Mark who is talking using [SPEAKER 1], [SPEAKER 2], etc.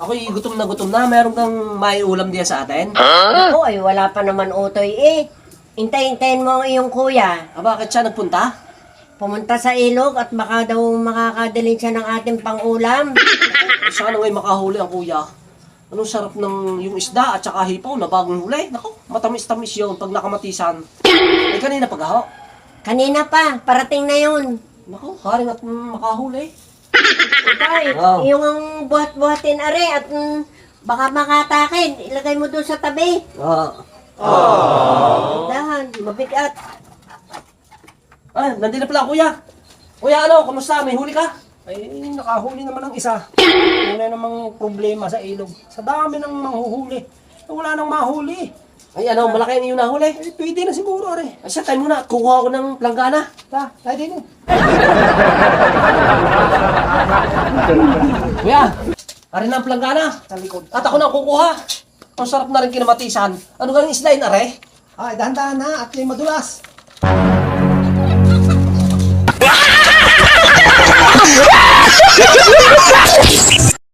[SPEAKER 1] Ako'y gutom na. Meron kang may ulam diyan sa atin?
[SPEAKER 2] Ako ay wala pa naman utoy eh. Intayin mo ang iyong kuya.
[SPEAKER 1] Bakit siya nagpunta?
[SPEAKER 2] Pumunta sa ilog at baka daw makakadalhin siya ng ating pang-ulam.
[SPEAKER 1] Sana ngayon makahuli ang kuya. Anong sarap ng yung isda at saka hipaw na bagong huli. Naku, matamis-tamis yun pag nakamatisan. Kanina pag-aho.
[SPEAKER 2] Kanina pa, parating na yun.
[SPEAKER 1] Naku, haring at makahuli.
[SPEAKER 2] Tay,
[SPEAKER 1] Oh.
[SPEAKER 2] yung ang buhat-buhatin are at baka makatakin. Ilagay mo doon sa tabi. Dahan, mabigat.
[SPEAKER 1] Nandito na pala kuya. Kuya, kumusta? May huli ka?
[SPEAKER 3] Ay, nakahuli naman ang isa. Wala namang problema sa ilog. Sa dami ng manghuhuli. Wala nang mahuli.
[SPEAKER 1] Ay, malaki ang iyong nahuli.
[SPEAKER 3] Eh, pwede na siguro, are.
[SPEAKER 1] Ay, siya, tayo muna. Kukuha ko ng planggana.
[SPEAKER 3] Tayo din eh.
[SPEAKER 1] Kuya, ari na ang planggana.
[SPEAKER 3] Sa likod.
[SPEAKER 1] At ako na ang kukuha. Ang sarap na rin kinamatisan. Ano kang isda yun, are?
[SPEAKER 3] Ay, dahan-dahan na at yung madulas.